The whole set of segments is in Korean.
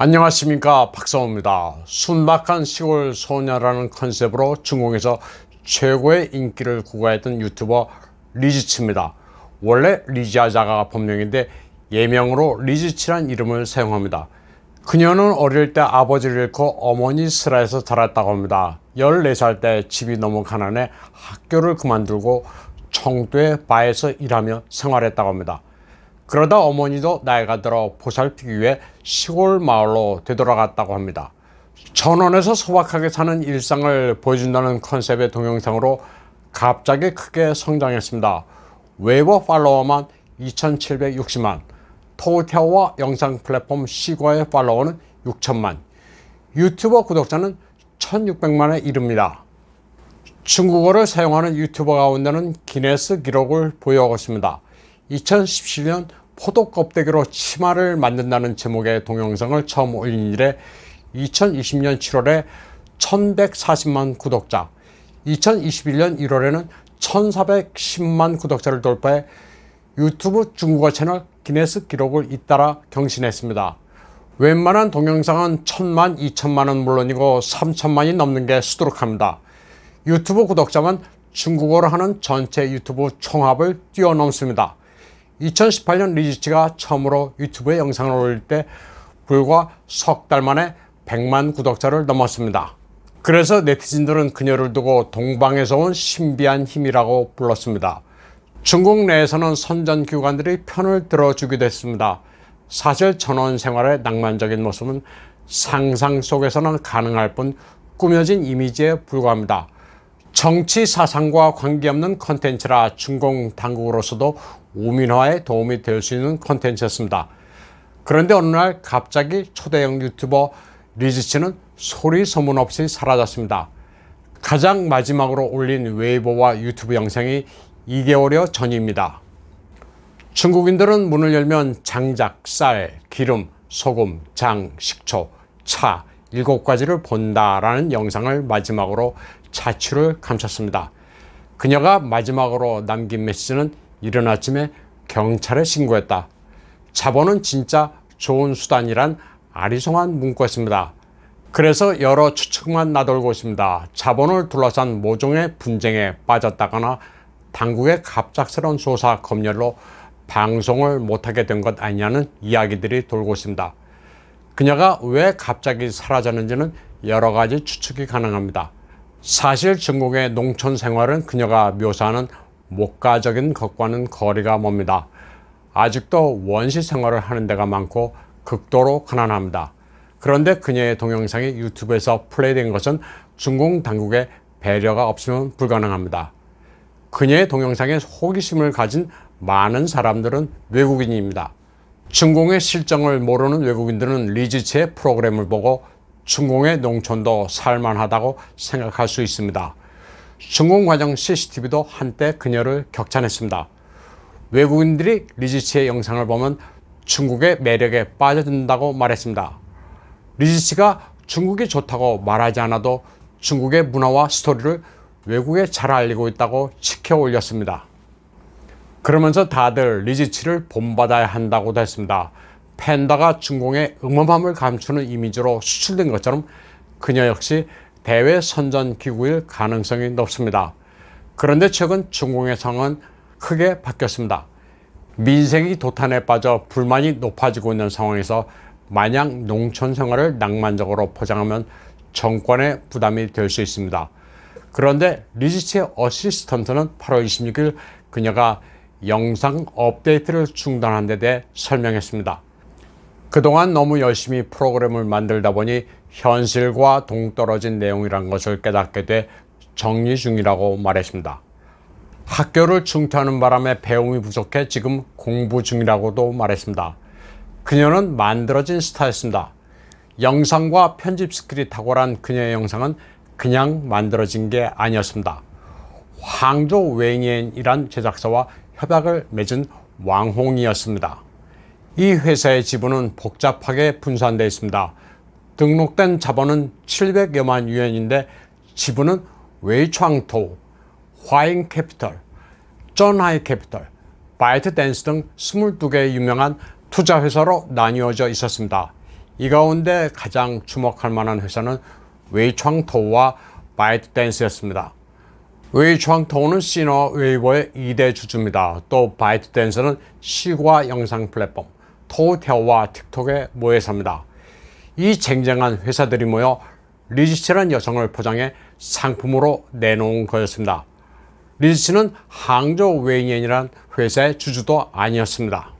안녕하십니까, 박성호입니다. 순박한 시골 소녀라는 컨셉으로 중공에서 최고의 인기를 구가했던 유튜버 리즈치입니다. 원래 리지아자가 본명인데 예명으로 리즈치란 이름을 사용합니다. 그녀는 어릴 때 아버지를 잃고 어머니 슬하에서 자랐다고 합니다. 14살 때 집이 너무 가난해 학교를 그만두고 청도의 바에서 일하며 생활했다고 합니다. 그러다 어머니도 나이가 들어 보살피기 위해 시골 마을로 되돌아갔다고 합니다. 전원에서 소박하게 사는 일상을 보여준다는 컨셉의 동영상으로 갑자기 크게 성장했습니다. 웨이버 팔로워만 2760만, 토우타워 영상 플랫폼 시과의 팔로워는 6000만, 유튜버 구독자는 1600만에 이릅니다. 중국어를 사용하는 유튜버 가운데는 기네스 기록을 보유하고 있습니다. 2017년 포도 껍데기로 치마를 만든다는 제목의 동영상을 처음 올린 이래 2020년 7월에 1140만 구독자, 2021년 1월에는 1410만 구독자를 돌파해 유튜브 중국어 채널 기네스 기록을 잇따라 경신했습니다. 웬만한 동영상은 1000만, 2000만은 물론이고 3000만이 넘는 게 수두룩합니다. 유튜브 구독자만 중국어로 하는 전체 유튜브 총합을 뛰어넘습니다. 2018년 리즈치가 처음으로 유튜브에 영상을 올릴 때 불과 석 달 만에 100만 구독자를 넘었습니다. 그래서 네티즌들은 그녀를 두고 동방에서 온 신비한 힘이라고 불렀습니다. 중국 내에서는 선전기관들이 편을 들어주기도 했습니다. 사실 전원 생활의 낭만적인 모습은 상상 속에서는 가능할 뿐 꾸며진 이미지에 불과합니다. 정치 사상과 관계없는 컨텐츠라 중공 당국으로서도 우민화에 도움이 될 수 있는 컨텐츠였습니다. 그런데 어느 날 갑자기 초대형 유튜버 리즈치는 소리 소문 없이 사라졌습니다. 가장 마지막으로 올린 웨이보와 유튜브 영상이 2개월여 전입니다. 중국인들은 문을 열면 장작, 쌀, 기름, 소금, 장, 식초, 차 7가지를 본다라는 영상을 마지막으로 자취를 감췄습니다. 그녀가 마지막으로 남긴 메시지는 이른 아침에 경찰에 신고했다. 자본은 진짜 좋은 수단이란 아리송한 문구였습니다. 그래서 여러 추측만 나돌고 있습니다. 자본을 둘러싼 모종의 분쟁에 빠졌다거나 당국의 갑작스러운 조사 검열로 방송을 못하게 된 것 아니냐는 이야기들이 돌고 있습니다. 그녀가 왜 갑자기 사라졌는지는 여러 가지 추측이 가능합니다. 사실 중국의 농촌 생활은 그녀가 묘사하는 목가적인 것과는 거리가 멉니다. 아직도 원시 생활을 하는 데가 많고 극도로 가난합니다. 그런데 그녀의 동영상이 유튜브에서 플레이된 것은 중국 당국의 배려가 없으면 불가능합니다. 그녀의 동영상에 호기심을 가진 많은 사람들은 외국인입니다. 중공의 실정을 모르는 외국인들은 리즈치의 프로그램을 보고 중공의 농촌도 살만하다고 생각할 수 있습니다. 중공 과정 CCTV도 한때 그녀를 격찬했습니다. 외국인들이 리즈치의 영상을 보면 중국의 매력에 빠져든다고 말했습니다. 리즈치가 중국이 좋다고 말하지 않아도 중국의 문화와 스토리를 외국에 잘 알리고 있다고 치켜 올렸습니다. 그러면서 다들 리즈치를 본받아야 한다고도 했습니다. 팬더가 중공의 음험함을 감추는 이미지로 수출된 것처럼 그녀 역시 대외 선전 기구일 가능성이 높습니다. 그런데 최근 중공의 상황은 크게 바뀌었습니다. 민생이 도탄에 빠져 불만이 높아지고 있는 상황에서 마냥 농촌 생활을 낭만적으로 포장하면 정권의 부담이 될 수 있습니다. 그런데 리즈치의 어시스턴트는 8월 26일 그녀가 영상 업데이트를 중단한 데 대해 설명했습니다. 그동안 너무 열심히 프로그램을 만들다 보니 현실과 동떨어진 내용이란 것을 깨닫게 돼 정리 중이라고 말했습니다. 학교를 중퇴하는 바람에 배움이 부족해 지금 공부 중이라고도 말했습니다. 그녀는 만들어진 스타였습니다. 영상과 편집 스킬이 탁월한 그녀의 영상은 그냥 만들어진 게 아니었습니다. 황조 웨이엔이란 제작사와 협약을 맺은 왕홍이었습니다. 이 회사의 지분은 복잡하게 분산되어 있습니다. 등록된 자본은 700여만 유엔인데 지분은 웨이창토, 화잉 캐피털, 전하이 캐피털, 바이트 댄스 등 22개의 유명한 투자 회사로 나뉘어져 있었습니다. 이 가운데 가장 주목할 만한 회사는 웨이창토우와 바이트댄스였습니다. 웨이창토우는 시너 웨이버의 2대 주주입니다. 또 바이트댄스는 시과 영상 플랫폼 토우테오와 틱톡의 모회사입니다. 이 쟁쟁한 회사들이 모여 리즈치란 여성을 포장해 상품으로 내놓은 거였습니다. 리즈치는 항저우 웨이니엔이란 회사의 주주도 아니었습니다.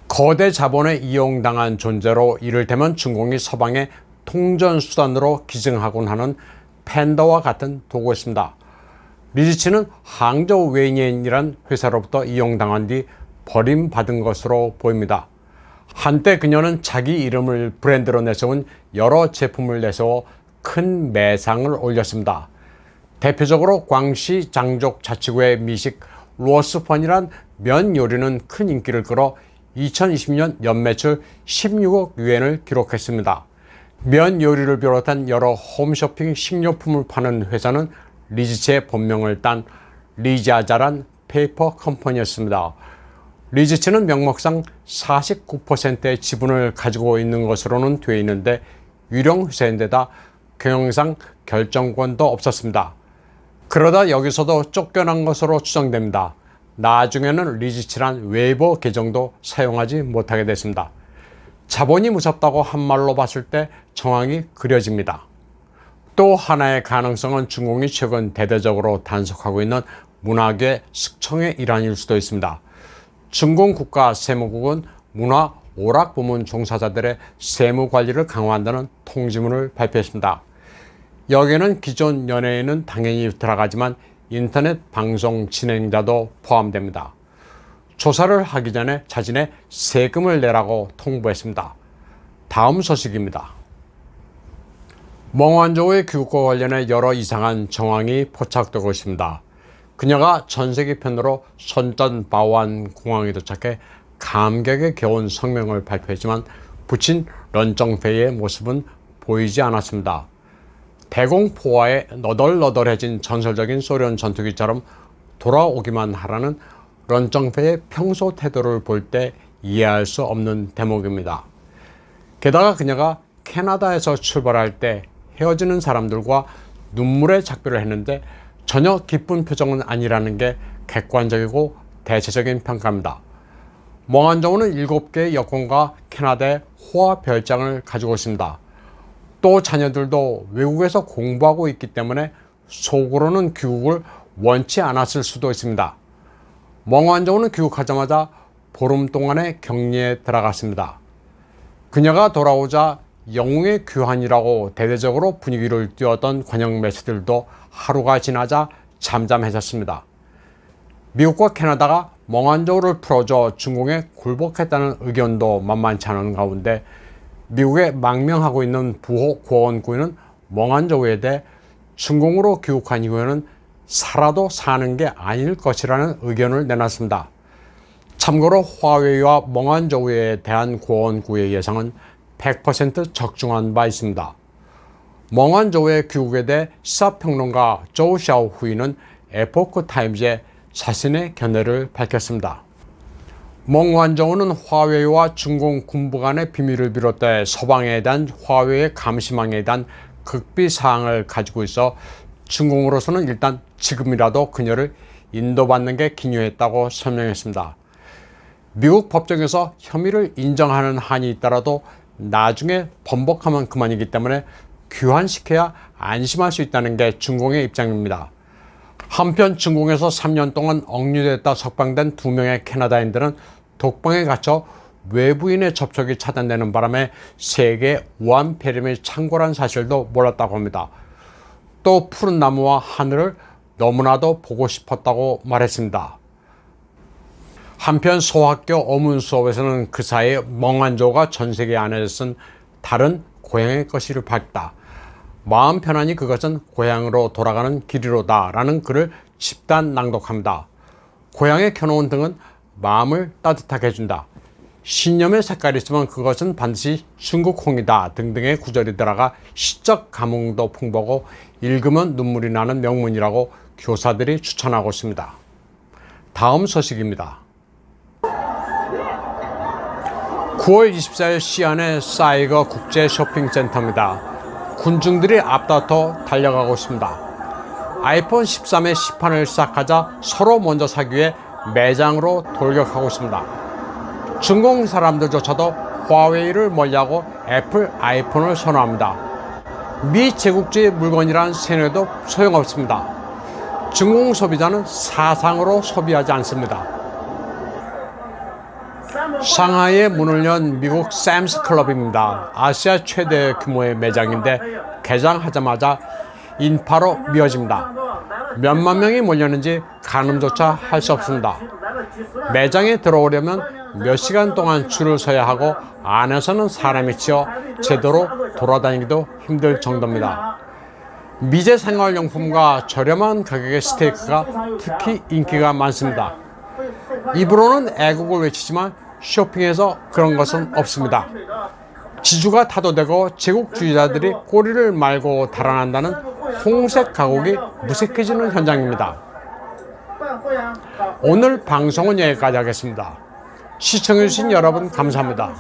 거대 자본에 이용당한 존재로 이를테면 중공이 서방의 통전수단으로 기증하곤 하는 팬더와 같은 도구였습니다. 리즈치는 항저우 웨이니엔이란 회사로부터 이용당한 뒤 버림받은 것으로 보입니다. 한때 그녀는 자기 이름을 브랜드로 내세운 여러 제품을 내세워 큰 매상을 올렸습니다. 대표적으로 광시 장족 자치구의 미식 로스펀이란 면 요리는 큰 인기를 끌어 2020년 연매출 16억 유엔을 기록했습니다. 면 요리를 비롯한 여러 홈쇼핑 식료품을 파는 회사는 리즈치의 본명을 딴 리자자란 페이퍼 컴퍼니였습니다. 리즈치는 명목상 49%의 지분을 가지고 있는 것으로는 되어 있는데 유령 회사인데다 경영상 결정권도 없었습니다. 그러다 여기서도 쫓겨난 것으로 추정됩니다. 나중에는 리즈치란 웨이버 계정도 사용하지 못하게 됐습니다. 자본이 무섭다고 한 말로 봤을 때 정황이 그려집니다. 또 하나의 가능성은 중공이 최근 대대적으로 단속하고 있는 문화계 숙청의 일환일 수도 있습니다. 중공 국가세무국은 문화 오락 부문 종사자들의 세무 관리를 강화한다는 통지문을 발표했습니다. 여기에는 기존 연예인은 당연히 들어가지만 인터넷 방송 진행자도 포함됩니다. 조사를 하기 전에 자진의 세금을 내라고 통보했습니다. 다음 소식입니다. 멍완조우의 귀국과 관련해 여러 이상한 정황이 포착되고 있습니다. 그녀가 전세기 편으로 선전 바오안 공항에 도착해 감격에 겨운 성명을 발표했지만 부친 런정페이의 모습은 보이지 않았습니다. 대공포화에 너덜너덜해진 전설적인 소련 전투기처럼 돌아오기만 하라는 런정페이의 평소 태도를 볼 때 이해할 수 없는 대목입니다. 게다가 그녀가 캐나다에서 출발할 때 헤어지는 사람들과 눈물의 작별을 했는데 전혀 기쁜 표정은 아니라는 게 객관적이고 대체적인 평가입니다. 멍완조우는 7개의 여권과 캐나다의 호화 별장을 가지고 있습니다. 또 자녀들도 외국에서 공부하고 있기 때문에 속으로는 귀국을 원치 않았을 수도 있습니다. 멍완조우는 귀국하자마자 보름 동안의 격리에 들어갔습니다. 그녀가 돌아오자 영웅의 귀환이라고 대대적으로 분위기를 띄웠던 관영 매체들도 하루가 지나자 잠잠해졌습니다. 미국과 캐나다가 멍완조우를 풀어줘 중공에 굴복했다는 의견도 만만치 않은 가운데 미국에 망명하고 있는 부호 고원구이는 멍완조우에 대해 중공으로 귀국한 이후에는 살아도 사는 게 아닐 것이라는 의견을 내놨습니다. 참고로 화웨이와 멍완조우에 대한 고원구의 예상은 100% 적중한 바 있습니다. 멍완조우의 귀국에 대해 시사평론가 조우 샤오후이는 에포크 타임즈에 자신의 견해를 밝혔습니다. 멍완조우는 화웨이와 중공 군부 간의 비밀을 비롯해 서방에 대한 화웨이의 감시망에 대한 극비사항을 가지고 있어 중공으로서는 일단 지금이라도 그녀를 인도받는 게 기묘했다고 설명했습니다. 미국 법정에서 혐의를 인정하는 한이 있더라도 나중에 번복하면 그만이기 때문에 귀환시켜야 안심할 수 있다는 게 중공의 입장입니다. 한편 중공에서 3년 동안 억류됐다 석방된 2명의 캐나다인들은 독방에 갇혀 외부인의 접촉이 차단되는 바람에 세계 우한 폐렴이 창궐한 사실도 몰랐다고 합니다. 또 푸른 나무와 하늘을 너무나도 보고 싶었다고 말했습니다. 한편 소학교 어문 수업에서는 그 사이에 멍완조우가 전세계 안에서 쓴 다른 고향의 것이를 밝다. 마음 편안히 그것은 고향으로 돌아가는 길이로다 라는 글을 집단 낭독합니다. 고향에 켜놓은 등은 마음을 따뜻하게 해준다. 신념의 색깔이 있으면 그것은 반드시 중국홍이다 등등의 구절이 들어가 시적 감흥도 풍부하고 읽으면 눈물이 나는 명문이라고 교사들이 추천하고 있습니다. 다음 소식입니다. 9월 24일 시안의 사이거 국제 쇼핑센터입니다. 군중들이 앞다퉈 달려가고 있습니다. 아이폰 13의 시판을 시작하자 서로 먼저 사기 위해 매장으로 돌격하고 있습니다. 중공 사람들조차도 화웨이를 멀리하고 애플 아이폰을 선호합니다. 미제국주의 물건이란 세뇌도 소용없습니다. 중공 소비자는 사상으로 소비하지 않습니다. 상하이에 문을 연 미국 샘스 클럽입니다. 아시아 최대 규모의 매장인데 개장하자마자 인파로 미어집니다. 몇만 명이 몰렸는지 가늠조차 할 수 없습니다. 매장에 들어오려면 몇 시간 동안 줄을 서야 하고 안에서는 사람이 치여 제대로 돌아다니기도 힘들 정도입니다. 미제 생활용품과 저렴한 가격의 스테이크가 특히 인기가 많습니다. 입으로는 애국을 외치지만 쇼핑에서 그런 것은 없습니다. 지주가 타도되고 제국주의자들이 꼬리를 말고 달아난다는 홍색 가곡이 무색해지는 현장입니다. 오늘 방송은 여기까지 하겠습니다. 시청해주신 여러분 감사합니다.